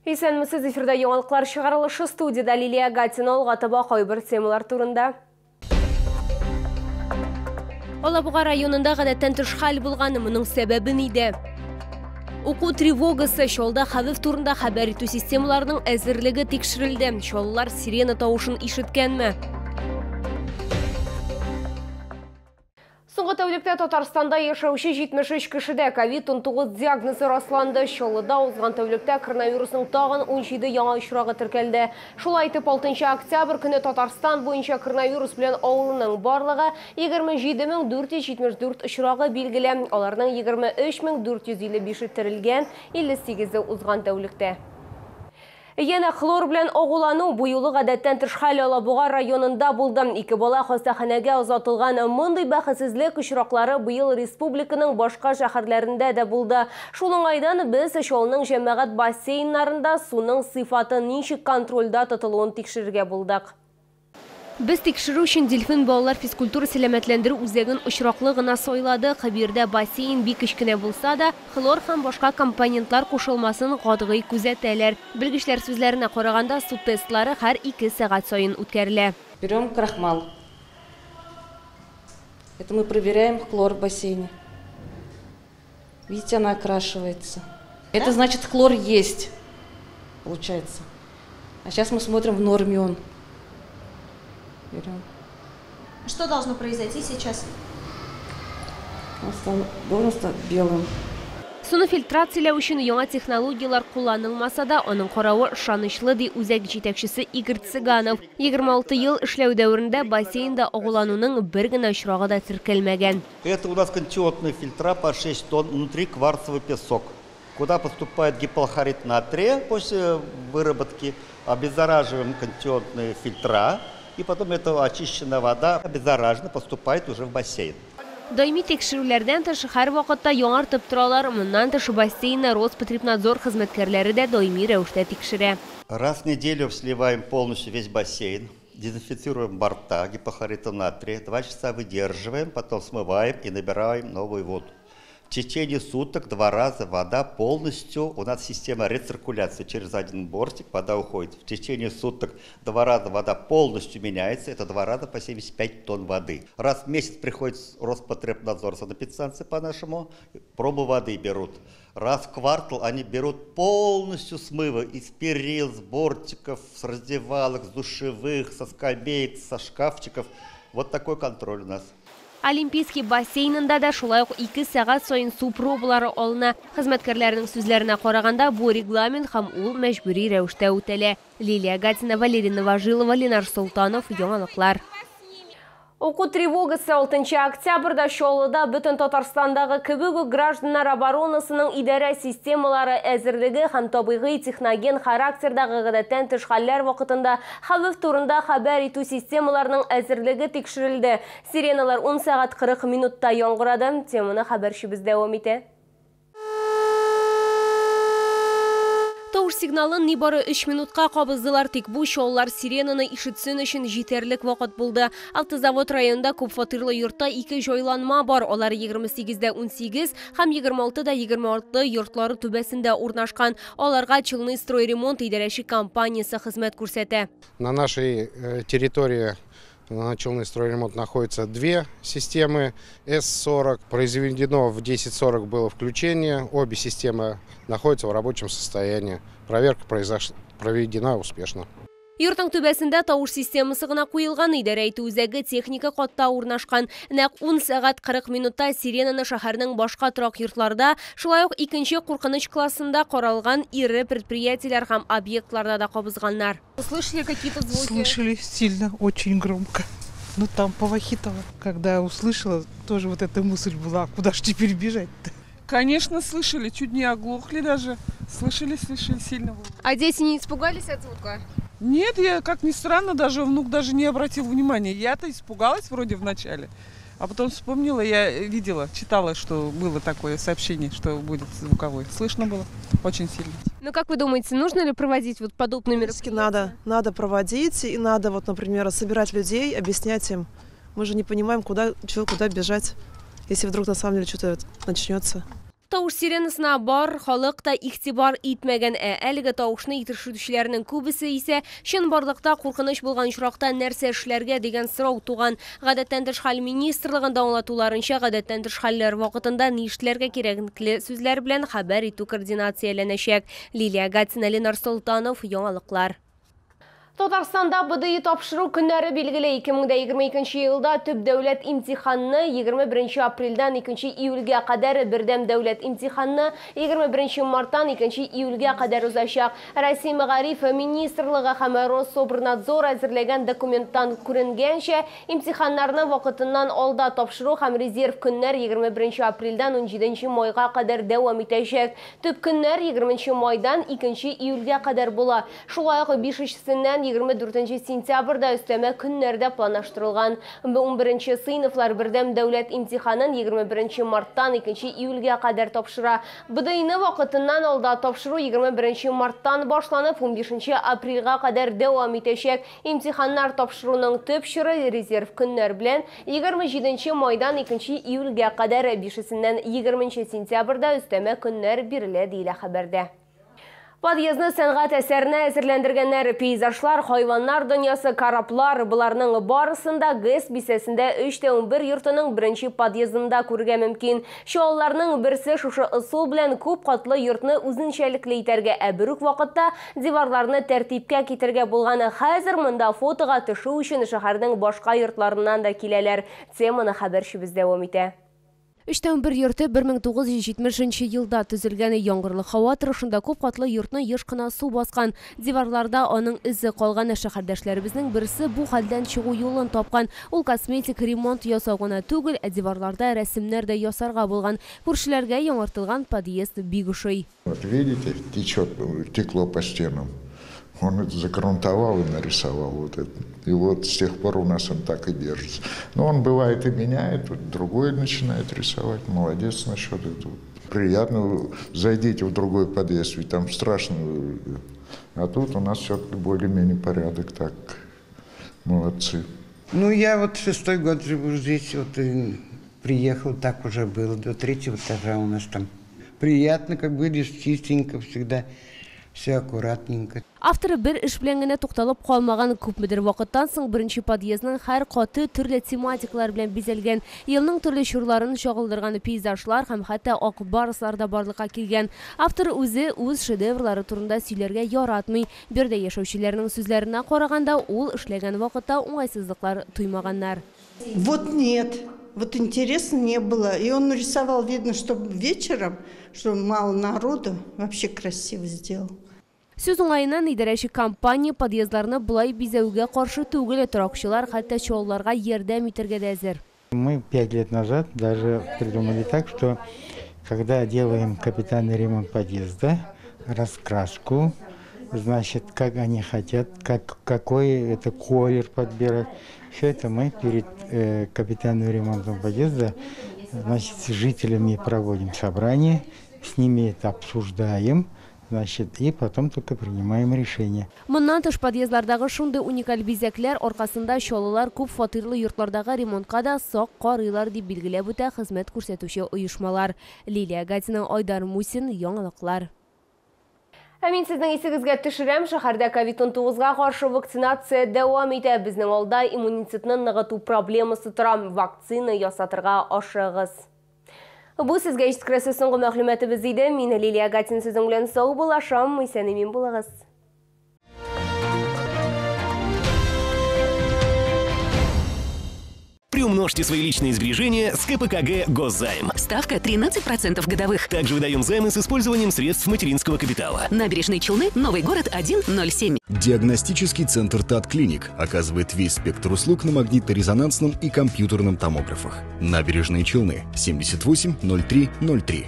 Исәнмесез, эфирда яңалыклар чыгарылышы, студияда Лилия Гатина олғатыба кайбер темалар турында. Алабуга районында гадәттән тыш хәл булганы, моның сәбәбе нидә? Уку тревогасы, шолда хәвеф турында хәбәр итү системаларының әзерлеге тикшерелде. Шоллар сирена тавышын ишеткәнме? Соңгы тәүлектә Татарстанда яшәүче 73 кешедә COVID-19 диагнозы расланды. Шоллыда узган тәүлектә коронавирусның тагын 17 яңа очрагы теркәлде. Шулай итеп, 6 октябрь көне Татарстан буенча коронавирус белән авыруның барлыгы 27474 очрагы билгеле. Аларның 23455 терелгән, 58 узган тәүлектә. Яна хлор белән агулану бу юлы гадәттән тыш хәл Алабуга районында булды. 2 бала хастаханәгә озатылган. Мондый бәхетсезлек очраклары быел республиканың башка шәһәрләрендә дә булды. Шул уңайдан без шулның җәмәгать бассейннарында суның сыйфаты ничек контрольдә тотылуын тикшерергә булдык. Без тикшерү өчен Дельфин балалар физкультура сәламәтләндерү үзәген очраклы гына сайлады. Хәбирдә бассейн бик кечкенә булса да, хлор һәм башка компонентлар кушылмасын катгый күзәтәләр. Белгечләр сүзләренә караганда, су тестлары һәр 2 сәгать саен үткәрелә. Берем крахмал. Это мы проверяем хлор в бассейне. Видите, она окрашивается. Это значит, хлор есть, получается. А сейчас мы смотрим, в норме он. Берем. Что должно произойти сейчас? Он должен стать белым. Суны фильтрацияләү өчен яңа технологиялар кулланылмаса да, аның каравы ышанычлы ди үзәк җитәкчесе Игорь Цыганов. 26 ел эшләү дәверендә бассейнда агулануның бер генә очрагы да теркәлмәгән. Это у нас континентные фильтра по 6 тонн, внутри кварцевый песок, куда поступает гипохлорид натрия после выработки, обеззараживаем континентные фильтра. И потом эта очищенная вода обеззаражена поступает уже в бассейн. Даими текшерүләрдән тыш һәр вакытта яңартып торалар. Моннан тыш бассейнны Роспотребнадзор хезмәткәрләре дә даими рәвештә тикшерә. Раз в неделю сливаем полностью весь бассейн, дезинфицируем борта гипохлоридом натрия, 2 часа выдерживаем, потом смываем и набираем новую воду. В течение суток 2 раза вода полностью, у нас система рециркуляции, через один бортик вода уходит. В течение суток 2 раза вода полностью меняется, это 2 раза по 75 тонн воды. Раз в месяц приходит Роспотребнадзор, санэпидстанции по-нашему, пробу воды берут. Раз в квартал они берут полностью смывы из перил, с бортиков, с раздевалок, с душевых, со скамеек, со шкафчиков. Вот такой контроль у нас. Олимпийский бассейнында да шулай ук 2 сәгать сайын су пробалары алына. Хезмәткәрләрнең сүзләренә караганда, бу регламент һәм ул мәҗбүри рәвештә үтәлә. Лилия Гатина, Валерий Новожилова, Ленар Султанов, яңалыклар. Уку тревогасы 6 октябрьда Шоллыда бөтен Татарстандагы кебек гражданнар оборонасының идарә системалары әзерлеге һәм табигый техноген характердагы гадәттән тыш хәлләр вакытында хәвеф турында хәбәр итү системаларының әзерлеге тикшерелде. Сиреналар 10 сәгать 40 минутта яңгырады. Теманы хәбәрчебез дәвам итә. Тавыш сигналын нибары 3 минутка кабыздылар, тик бу шоллар сиренаны ишетсен өчен җитәрлек вакыт булды. Автозавод районында күп фатирлы йортта 2 җайланма бар. Алар 28-дә 18 һәм 26-да 26 йортлары түбәсендә урнашкан. Аларга Челны стройремонт идарәче компаниясе хезмәт күрсәтә. На нашей территории на Челны стройремонт находится 2 системы С-40. Произведено в 10:40 было включение. Обе системы находятся в рабочем состоянии. Проверка проведена успешно. Йортның түбәсендә тавыш системасы гына куелган, идарә итү үзәге техника катта урнашкан. Нәкъ 10 сәгать 40 минутта сиренаны шәһәрнең башка торак йортларда, шулай ук 2нче куркыныч классында каралган ире предприятиеләр һәм объектларда да кабызганнар. Слышали какие-то звуки? Слышали сильно, очень громко. Ну там Повахитово. Когда услышала, тоже вот эта мысль была, куда ж теперь бежать-то? Конечно, слышали, чуть не оглохли даже. Слышали, сильно было. А дети не испугались от звука? Нет, я, как ни странно, даже внук даже не обратил внимания. Я-то испугалась вроде вначале, а потом вспомнила, я видела, читала, что было такое сообщение, что будет звуковой. Слышно было очень сильно. Ну как вы думаете, нужно ли проводить вот подобные мероприятия? Надо проводить, и надо, вот, например, собирать людей, объяснять им. Мы же не понимаем, куда бежать, если вдруг на самом деле что-то начнется. Тауыш сиренасына бар, халық та ихтибар итмәгән, әлеге тавышны итешүчеләрнең күбесе исә шын барлыкта куркыныч булган очракта нәрсә эшләргә дигән сорау туган. Гадәттән тыш хәл министрлыгында аңлатуларынча, гадәттән тыш хәлләр вакытында ни эшләргә кирәкле сүзләр белән хәбәр итү координацияләнәчәк. Лилия Гатина, Ленар Солтанов, яңалыклар. Татарстанда БДИ тапшыру көннәре билгеле. 2022 елда төп дәүләт имтиханны 21 апрельдән 2 июльгә кадәр, бердәм дәүләт имтиханны 21 марттан 2 июльгә кадәр узачак. Россия Мәгариф министрлыгы һәм Россоборнадзор әзерләгән документтан күренгәнчә, имтиханнарны вакытыннан алда тапшыру һәм резерв көннәр 21 апрельдән 17 майга кадәр дәвам итәчәк. Төп көннәр 20 майдан 2 июльгә кадәр була. Шулай ук 5-сеннән 24 сентябрьдә өстәмә көннәрдә планлаштырылган. 11 сыйныфлар бердәм дәүләт имтиханын 21 марттан 2 июльгә кадәр тапшыра. БДИны вакытыннан алда тапшыру 21 марттан башланып 15 апрельгә кадәр дәвам итәчәк. Имтиханнар тапшыруның төп чоры резерв көннәр белән 27 майдан 2 июльгә кадәр, 5-сеннән 20 сентябрьдә өстәмә көннәр бирелә дилә хәбәрдә. Подъездны сәнгать әсәренә әзерләндергәннәр пейзажлар, хайваннар дөньясы, кораблар, буларның барысында ГЭС бисәсендә 3-11 йортының беренче подъездында күрергә мөмкин. Шуларның берсе шушы ысул белән күп катлы йортны үзенчәлекле итәргә, бер үк вакытта диварларны тәртипкә китергә булган. Хәзер монда фотога төшү өчен шәһәрнең башка йортларыннан да киләләр. Теманы хәбәрчебез дәвам итә. 3-11 йорты 1970 елда төзелгән. Яңгырлы һава торышында күп катлы йортны еш кына су баскан. Диварларда аның изе калган. Шәһәрдәшләребезнең берсе бу хәлдән чыгу юлын тапкан. Ул косметик ремонт ясау гына түгел, диварларда рәсемнәр дә ясарга булган. Күршеләргә яңартылган подъезд бик ошый. Вот видите, текло по стенам. Он это загрунтовал и нарисовал вот это. И вот с тех пор у нас он так и держится. Но он бывает и меняет, вот другой начинает рисовать. Молодец насчет этого. Приятно, зайдите в другой подъезд, ведь там страшно. А тут у нас все-таки более-менее порядок, так, молодцы. Ну, я вот 6-й год живу здесь, вот и приехал, так уже было, до 3-го этажа у нас там. Приятно, как были, чистенько всегда. Все аккуратненько. Авторы бер эш белән генә тукталып калмаган. Күпмедер вакыттан соң беренче подъездның һәр каты төрле тематикалар белән бизәлгән. Елның төрле чорларын чагылдырган пейзажлар һәм хәтта ак барыслар да барлыкка килгән. Автор үзе үз шедеврлары турында сөйләргә яратмый. Бердә яшәүчеләрнең сүзләренә караганда, ул эшләгән вакытта уңайсызлыклар туймаганнар. Вот нет. Вот интересно не было. И он нарисовал, видно, что вечером, что мало народу, вообще красиво сделал. Сүз уңайынан идарәче компания подъездларны булай бизәүгә каршы түгел, торакчылар хәтта чолларга ярдәм итәргә дә әзер. Мы 5 лет назад даже придумали так, что когда делаем капитальный ремонт подъезда, раскраску, значит, как они хотят, какой это колер подбирать. Все это мы перед капитальным ремонтом подъезда, значит, с жителями проводим собрание, с ними это обсуждаем, значит, и потом только принимаем решение. Моннан тыш подъездлардагы шундый уникаль бизәкләр аркасында чолылар күп фатирлы йортлардагы ремонтка да сак карыйлар дип билгеләп үтә хезмәт күрсәтүче оешмалар. Лилия Гатина, Айдар Мусин, яңалыклар. Мин сезнең исегезгә төшерәм, шәһәрдә COVID-19-га каршы вакцинация дәвам итә. Безнең алда иммунитетны ныгыту проблемасы тора. Вакцина ясатырга ашыгыз. Бу сезгә җиткерәсе соңгы мәгълүматыбыз иде. Мин Лилия Гатина, сезнең белән сау булашам, исән-имин булыгыз. Приумножьте свои личные сбережения с КПКГ «Госзайм». Ставка 13% годовых. Также выдаем займы с использованием средств материнского капитала. Набережные Челны, Новый город, 107. Диагностический центр ТАТ-клиник оказывает весь спектр услуг на магнитно-резонансном и компьютерном томографах. Набережные Челны, 78 03 03.